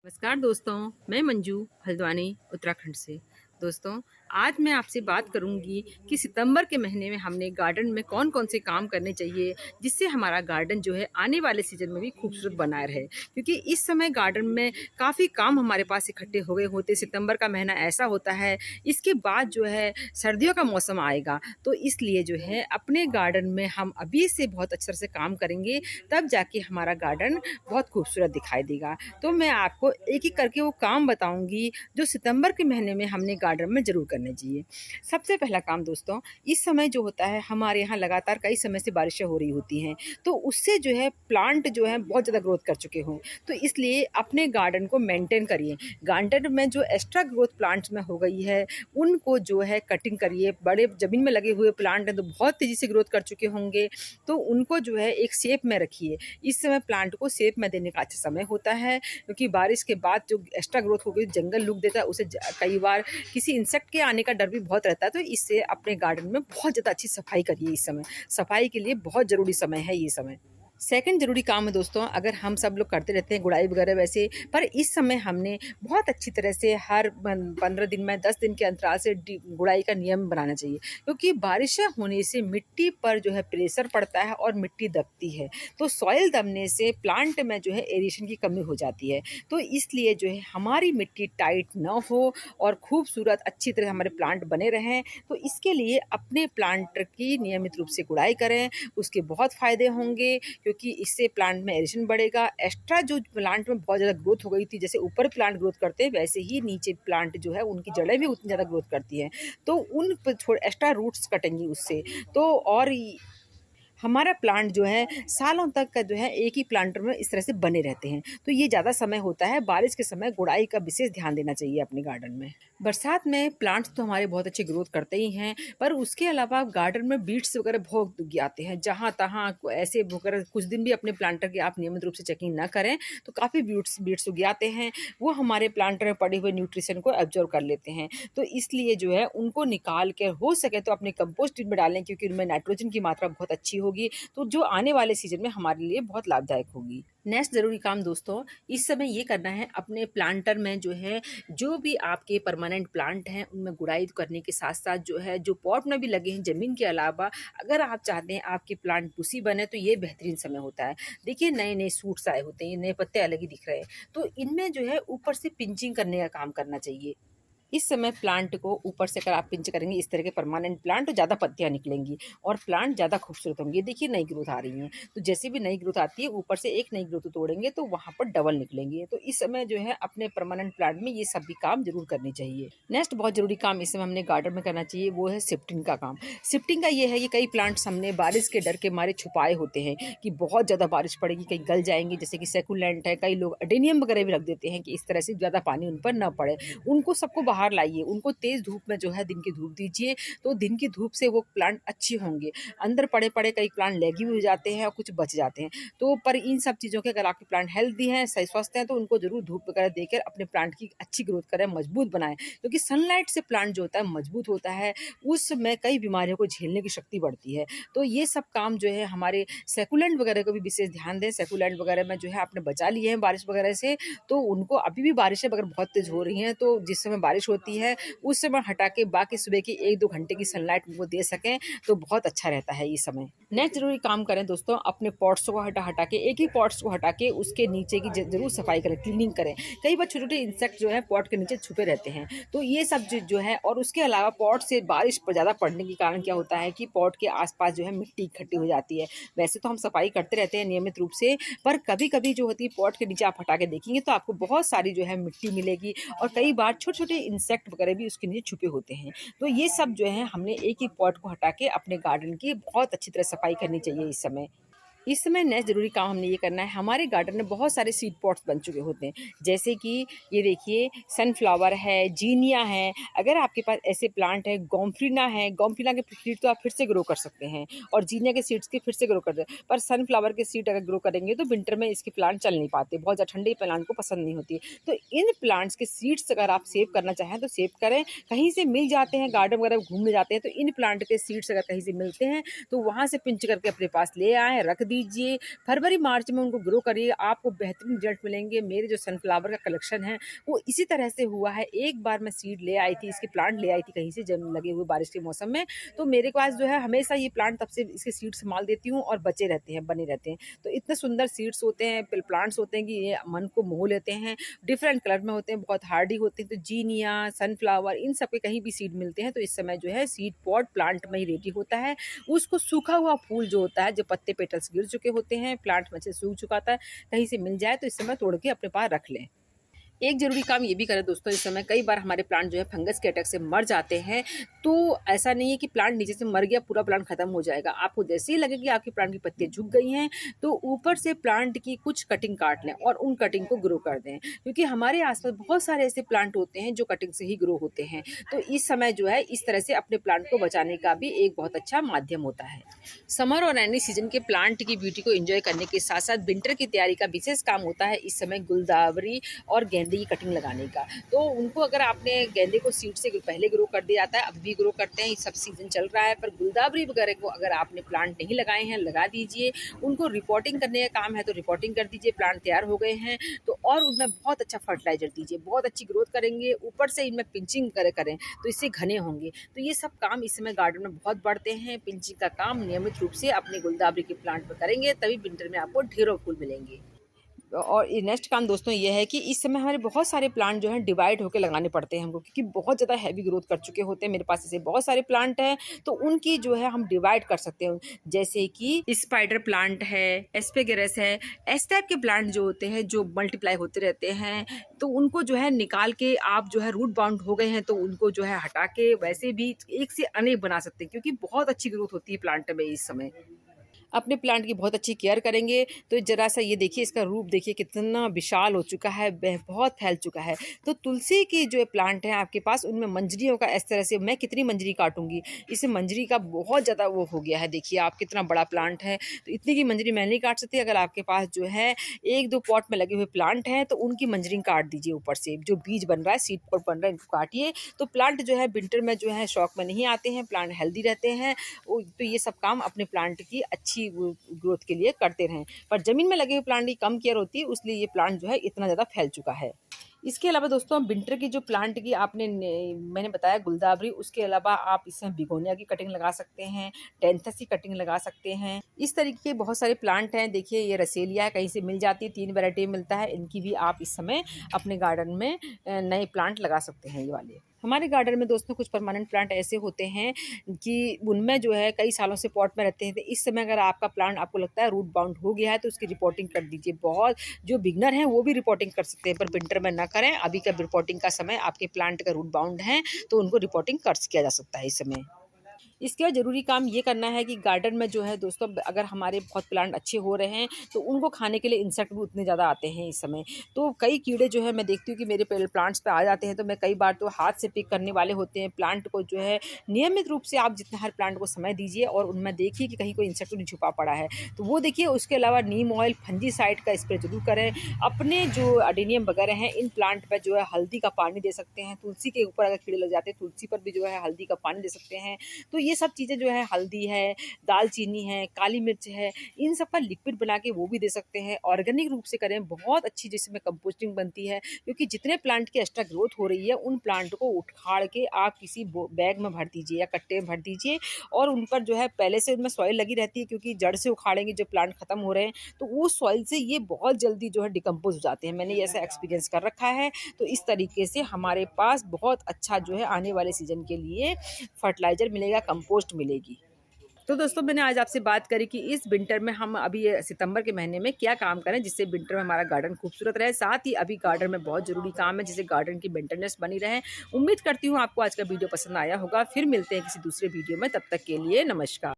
नमस्कार दोस्तों, मैं मंजू हल्द्वानी उत्तराखंड से। दोस्तों, आज मैं आपसे बात करूंगी कि सितंबर के महीने में हमने गार्डन में कौन कौन से काम करने चाहिए जिससे हमारा गार्डन जो है आने वाले सीजन में भी खूबसूरत बना रहे। क्योंकि इस समय गार्डन में काफ़ी काम हमारे पास इकट्ठे हो गए होते। सितंबर का महीना ऐसा होता है, इसके बाद जो है सर्दियों का मौसम आएगा, तो इसलिए जो है अपने गार्डन में हम अभी से बहुत अच्छे से काम करेंगे, तब जाके हमारा गार्डन बहुत खूबसूरत दिखाई देगा। तो मैं आपको एक-एक करके वो काम बताऊँगी जो सितंबर के महीने में हमने गार्डन में ज़रूर करने चाहिए। सबसे पहला काम दोस्तों, इस समय जो होता है हमारे यहाँ लगातार कई समय से बारिशें हो रही होती हैं, तो उससे जो है प्लांट जो है बहुत ज़्यादा ग्रोथ कर चुके हों। तो इसलिए अपने गार्डन को मेंटेन करिए। गार्डन में जो एक्स्ट्रा ग्रोथ प्लांट्स में हो गई है, उनको जो है कटिंग करिए। बड़े ज़मीन में लगे हुए प्लांट हैं तो बहुत तेज़ी से ग्रोथ कर चुके होंगे, तो उनको जो है एक शेप में रखिए। इस समय प्लांट को शेप में देने का अच्छा समय होता है, क्योंकि बारिश के बाद जो एक्स्ट्रा ग्रोथ हो गई जंगल लुक देता है, उसे कई बार किसी इंसेक्ट के आने का डर भी बहुत रहता है। तो इससे अपने गार्डन में बहुत ज़्यादा अच्छी सफाई करिए। इस समय सफाई के लिए बहुत ज़रूरी समय है ये समय। सेकंड ज़रूरी काम है दोस्तों, अगर हम सब लोग करते रहते हैं गुड़ाई वगैरह वैसे, पर इस समय हमने बहुत अच्छी तरह से हर 15 दिन में 10 दिन के अंतराल से गुड़ाई का नियम बनाना चाहिए, क्योंकि बारिशें होने से मिट्टी पर जो है प्रेशर पड़ता है और मिट्टी दबती है। तो सॉइल दबने से प्लांट में जो है एरेशन की कमी हो जाती है। तो इसलिए जो है हमारी मिट्टी टाइट ना हो और खूबसूरत अच्छी तरह हमारे प्लांट बने रहें, तो इसके लिए अपने प्लांट की नियमित रूप से गुड़ाई करें। उसके बहुत फ़ायदे होंगे, क्योंकि इससे प्लांट में एरेशन बढ़ेगा। एक्स्ट्रा जो प्लांट में बहुत ज़्यादा ग्रोथ हो गई थी, जैसे ऊपर प्लांट ग्रोथ करते हैं वैसे ही नीचे प्लांट जो है उनकी जड़ें भी उतनी ज़्यादा ग्रोथ करती हैं, तो उन पे थोड़े एक्स्ट्रा रूट्स कटेंगी उससे। तो और हमारा प्लांट जो है सालों तक का जो है एक ही प्लांटर में इस तरह से बने रहते हैं। तो ये ज़्यादा समय होता है, बारिश के समय गुड़ाई का विशेष ध्यान देना चाहिए अपने गार्डन में। बरसात में प्लांट्स तो हमारे बहुत अच्छे ग्रोथ करते ही हैं, पर उसके अलावा गार्डन में बीट्स वगैरह बहुत उग आते हैं। जहाँ तहाँ ऐसे वगैरह कुछ दिन भी अपने प्लांटर की आप नियमित रूप से चेकिंग ना करें, तो काफ़ी बीट्स बीट्स उग आते हैं। वो हमारे प्लांटर में पड़े हुए न्यूट्रिशन को एब्जॉर्ब कर लेते हैं। तो इसलिए जो है उनको निकाल के हो सके तो अपने कंपोस्ट में डालें, क्योंकि उनमें नाइट्रोजन की मात्रा बहुत अच्छी होगी, तो जो आने वाले सीजन में हमारे लिए बहुत लाभदायक होगी। नेक्स्ट ज़रूरी काम दोस्तों, इस समय ये करना है अपने प्लांटर में जो है जो भी आपके परमानेंट प्लांट हैं उनमें गुड़ाई करने के साथ साथ जो है जो पॉट में भी लगे हैं ज़मीन के अलावा, अगर आप चाहते हैं आपके प्लांट बुशी बने तो ये बेहतरीन समय होता है। देखिए नए नए सूट्स आए होते हैं, ये नए पत्ते अलग ही दिख रहे हैं, तो इनमें जो है ऊपर से पिंचिंग करने का काम करना चाहिए। इस समय प्लांट को ऊपर से अगर आप पिंच करेंगे इस तरह के परमानेंट प्लांट, तो ज़्यादा पत्तियाँ निकलेंगी और प्लांट ज़्यादा खूबसूरत होंगे। देखिए नई ग्रोथ आ रही हैं, तो जैसे भी नई ग्रोथ आती है ऊपर से एक नई ग्रोथ तोड़ेंगे तो वहाँ पर डबल निकलेंगे। तो इस समय जो है अपने परमानेंट प्लांट में ये सभी काम जरूर करने चाहिए। नेक्स्ट बहुत जरूरी काम इस समय हमने गार्डन में करना चाहिए, वो है शिफ्टिंग का काम। शिफ्टिंग का ये है कि कई प्लांट्स हमने बारिश के डर के मारे छुपाए होते हैं कि बहुत ज़्यादा बारिश पड़ेगी, कहीं गल जाएंगे, जैसे कि सेकुलेंट है, कई लोग अडेनियम वगैरह भी रख देते हैं कि इस तरह से ज़्यादा पानी उन पर न पड़े। उनको सबको बाहर लाइए, उनको तेज़ धूप में जो है दिन की धूप दीजिए, तो दिन की धूप से वो प्लांट अच्छे होंगे। अंदर पड़े-पड़े कई प्लांट लैगी भी हो जाते हैं और कुछ बच जाते हैं। तो पर इन सब चीज़ों के अगर आपके प्लांट हेल्दी हैं, सही स्वस्थ हैं, तो उनको ज़रूर धूप वगैरह देकर अपने प्लांट की अच्छी ग्रोथ करें, मजबूत बनाएँ। क्योंकि सनलाइट से प्लांट जो होता है मजबूत होता है, उसमें कई बीमारियों को झेलने की शक्ति बढ़ती है। तो ये सब काम जो है हमारे सैकुलेंट वगैरह को भी विशेष ध्यान दें। सैकुलेंट वगैरह में जो है आपने बचा लिए हैं बारिश वगैरह से, तो उनको अभी भी बारिशें अगर बहुत तेज़ हो रही हैं, तो जिस समय बारिश होती है उस समय हटा के बाकी सुबह की 1-2 घंटे की सनलाइट उनको दे सकें, तो बहुत अच्छा रहता है ये समय। नेक्स्ट ज़रूरी काम करें दोस्तों, अपने पॉट्स को हटा के एक ही पॉट्स को हटा के उसके नीचे की ज़रूर सफाई करें, क्लीनिंग करें। कई बार छोटे-छोटे इंसेक्ट जो है पॉट के नीचे छुपे रहते हैं, तो ये सब जो है, और उसके अलावा पॉट से बारिश ज़्यादा पड़ने के कारण क्या होता है कि पॉट के आस-पास जो है मिट्टी इकट्ठी हो जाती है। वैसे तो हम सफाई करते रहते हैं नियमित रूप से, पर कभी-कभी जो होती है पॉट के नीचे आप हटा के देखेंगे तो आपको बहुत सारी जो है मिट्टी मिलेगी, और कई बार छोटे-छोटे इंसेक्ट वगैरह भी उसके नीचे छुपे होते हैं। तो ये सब जो है हमने एक ही पॉट को हटा के अपने गार्डन की बहुत अच्छी तरह सफाई करनी चाहिए इस समय। इस समय नेक्स्ट ज़रूरी काम हमने ये करना है, हमारे गार्डन में बहुत सारे सीड पॉट्स बन चुके होते हैं, जैसे कि ये देखिए सनफ्लावर है, जीनिया है। अगर आपके पास ऐसे प्लांट है, गोम्फिना है, गोम्फिना के सीड तो आप फिर से ग्रो कर सकते हैं, और जीनिया के सीड्स के फिर से ग्रो कर दे, पर सनफ्लावर के सीड अगर ग्रो करेंगे तो विंटर में इसके प्लांट चल नहीं पाते, बहुत ज़्यादा ठंडी प्लांट को पसंद नहीं होती। तो इन प्लांट्स के सीड्स अगर आप सेव करना चाहें तो सेव करें, कहीं से मिल जाते हैं, गार्डन वगैरह घूमने जाते हैं तो इन प्लांट के सीड्स अगर कहीं से मिलते हैं तो वहाँ से पिंच करके अपने पास ले आएँ, रख दीजिए, फरवरी मार्च में उनको ग्रो करिए, आपको बेहतरीन रिजल्ट मिलेंगे। मेरे जो सनफ्लावर का कलेक्शन है वो इसी तरह से हुआ है। एक बार मैं सीड ले आई थी, इसके प्लांट ले आई थी कहीं से जब लगे हुए बारिश के मौसम में, तो मेरे पास जो है हमेशा ये प्लांट तब से इसके सीड संभाल देती हूँ और बचे रहते हैं, बने रहते हैं। तो इतने सुंदर सीड्स होते हैं, प्लांट्स होते हैं कि ये मन को मोह लेते हैं। डिफरेंट कलर में होते हैं, बहुत हार्डी होते हैं। तो जीनिया, सनफ्लावर, इन सब के कहीं भी सीड मिलते हैं तो इस समय जो है सीड पॉट प्लांट में ही रेडी होता है। उसको सूखा हुआ फूल जो होता है, जो पत्ते पेटल्स गिर चुके होते हैं, प्लांट में से सूख चुका था, कहीं से मिल जाए तो इस समय तोड़ के अपने पास रख लें। एक ज़रूरी काम ये भी करें दोस्तों, इस समय कई बार हमारे प्लांट जो है फंगस के अटैक से मर जाते हैं। तो ऐसा नहीं है कि प्लांट नीचे से मर गया पूरा प्लांट खत्म हो जाएगा। आपको जैसे ही लगे कि आपके प्लांट की पत्तियां झुक गई हैं तो ऊपर से प्लांट की कुछ कटिंग काट लें और उन कटिंग को ग्रो कर दें, क्योंकि हमारे आसपास बहुत सारे ऐसे प्लांट होते हैं जो कटिंग से ही ग्रो होते हैं। तो इस समय जो है इस तरह से अपने प्लांट को बचाने का भी एक बहुत अच्छा माध्यम होता है। समर और रेनी सीजन के प्लांट की ब्यूटी को एंजॉय करने के साथ साथ विंटर की तैयारी का विशेष काम होता है इस समय गुलदावरी और गेंदे की कटिंग लगाने का। तो उनको अगर आपने गेंदे को सीड से पहले ग्रो कर दिया जाता है, अभी भी ग्रो करते हैं, सब सीजन चल रहा है, पर गुलदावरी वगैरह को अगर आपने प्लांट नहीं लगाए हैं लगा दीजिए। उनको रिपोर्टिंग करने का काम है तो रिपोर्टिंग कर दीजिए। प्लांट तैयार हो गए हैं तो और उनमें बहुत अच्छा फर्टिलाइजर दीजिए, बहुत अच्छी ग्रोथ करेंगे। ऊपर से इनमें पिंचिंग करें तो इससे घने होंगे। तो ये सब काम इस समय गार्डन में बहुत बढ़ते हैं। पिंचिंग का काम नियमित रूप से अपने गुलदावरी के प्लांट पर करेंगे, तभी विंटर में आपको ढेरों फूल मिलेंगे। और ये नेक्स्ट काम दोस्तों ये है कि इस समय हमारे बहुत सारे प्लांट जो हैं डिवाइड होकर लगाने पड़ते हैं हमको, क्योंकि बहुत ज़्यादा हैवी ग्रोथ कर चुके होते हैं। मेरे पास ऐसे बहुत सारे प्लांट हैं तो उनकी जो है हम डिवाइड कर सकते हैं, जैसे कि स्पाइडर प्लांट है, एस्पेगेरस है। इस टाइप के प्लांट जो होते हैं जो मल्टीप्लाई होते रहते हैं, तो उनको जो है निकाल के आप जो है रूट बाउंड हो गए हैं तो उनको जो है हटा के वैसे भी एक से अनेक बना सकते हैं, क्योंकि बहुत अच्छी ग्रोथ होती है प्लांट में इस समय। अपने प्लांट की बहुत अच्छी केयर करेंगे तो ज़रा सा ये देखिए, इसका रूप देखिए कितना विशाल हो चुका है, बहुत फैल चुका है। तो तुलसी की जो प्लांट है आपके पास, उनमें मंजरियों का इस तरह से, मैं कितनी मंजरी काटूंगी, इसे मंजरी का बहुत ज़्यादा वो हो गया है। देखिए आप कितना बड़ा प्लांट है, तो इतनी की मंजरी मैं नहीं काट सकती। अगर आपके पास जो है एक दो पॉट में लगे हुए प्लांट हैं तो उनकी मंजरी काट दीजिए। ऊपर से जो बीज बन रहा है, सीड पॉट बन रहा है, इनको काटिए। तो प्लांट जो है विंटर में जो है शौक में नहीं आते हैं, प्लांट हेल्दी रहते हैं। तो ये सब काम अपने प्लांट की अच्छी ग्रोथ के लिए करते रहें। पर ज़मीन में लगे हुए प्लांट की कम केयर होती है, इसलिए ये प्लांट जो है इतना ज़्यादा फैल चुका है। इसके अलावा दोस्तों विंटर की जो प्लांट की मैंने बताया गुलदावरी, उसके अलावा आप इसमें बिगोनिया की कटिंग लगा सकते हैं, टेंथस की कटिंग लगा सकते हैं। इस तरीके के बहुत सारे प्लांट हैं। देखिए ये रसेलिया है, कहीं से मिल जाती है, 3 वैरायटी मिलता है। इनकी भी आप इस समय अपने गार्डन में नए प्लांट लगा सकते हैं। ये वाले हमारे गार्डन में दोस्तों कुछ परमानेंट प्लांट ऐसे होते हैं कि उनमें जो है कई सालों से पॉट में रहते हैं। तो इस समय अगर आपका प्लांट आपको लगता है रूट बाउंड हो गया है तो उसकी रिपोर्टिंग कर दीजिए। बहुत जो बिगनर हैं वो भी रिपोर्टिंग कर सकते हैं, पर विंटर में ना करें। अभी का रिपोर्टिंग का समय, आपके प्लांट का रूट बाउंड है तो उनको रिपोर्टिंग कर किया जा सकता है इस समय। इसके बाद ज़रूरी काम ये करना है कि गार्डन में जो है दोस्तों, अगर हमारे बहुत प्लांट अच्छे हो रहे हैं तो उनको खाने के लिए इंसेक्ट भी उतने ज़्यादा आते हैं इस समय। तो कई कीड़े जो है मैं देखती हूँ कि मेरे प्लांट्स पे आ जाते हैं, तो मैं कई बार तो हाथ से पिक करने वाले होते हैं। प्लांट को जो है नियमित रूप से आप जितना हर प्लांट को समय दीजिए और उनमें देखिए कि कहीं कोई इंसेक्ट नहीं छुपा पड़ा है तो वो देखिए। उसके अलावा नीम ऑयल, फंजीसाइड का स्प्रे जरूर करें। अपने जो अडेनियम वगैरह हैं, इन प्लांट पर जो है हल्दी का पानी दे सकते हैं। तुलसी के ऊपर अगर कीड़े लग जाते हैं, तुलसी पर भी जो है हल्दी का पानी दे सकते हैं। तो ये सब चीज़ें जो है, हल्दी है, दालचीनी है, काली मिर्च है, इन सब का लिक्विड बना के वो भी दे सकते हैं। ऑर्गेनिक रूप से करें, बहुत अच्छी जिसमें कंपोस्टिंग बनती है, क्योंकि जितने प्लांट की एक्स्ट्रा ग्रोथ हो रही है उन प्लांट को उखाड़ के आप किसी बैग में भर दीजिए या कट्टे में भर दीजिए। और उन पर जो है पहले से उनमें सॉइल लगी रहती है, क्योंकि जड़ से उखाड़ेंगे जो प्लांट खत्म हो रहे हैं तो वो सॉइल से ये बहुत जल्दी जो है डिकम्पोज हो जाते हैं। मैंने ये ऐसा एक्सपीरियंस कर रखा है। तो इस तरीके से हमारे पास बहुत अच्छा जो है आने वाले सीजन के लिए फर्टिलाइजर मिलेगा, कंपोस्ट मिलेगी। तो दोस्तों मैंने आज आपसे बात करी कि इस विंटर में हम अभी सितंबर के महीने में क्या काम करें जिससे विंटर में हमारा गार्डन खूबसूरत रहे। साथ ही अभी गार्डन में बहुत ज़रूरी काम है जिससे गार्डन की मेंटेनेंस बनी रहे। उम्मीद करती हूँ आपको आज का वीडियो पसंद आया होगा। फिर मिलते हैं किसी दूसरे वीडियो में, तब तक के लिए नमस्कार।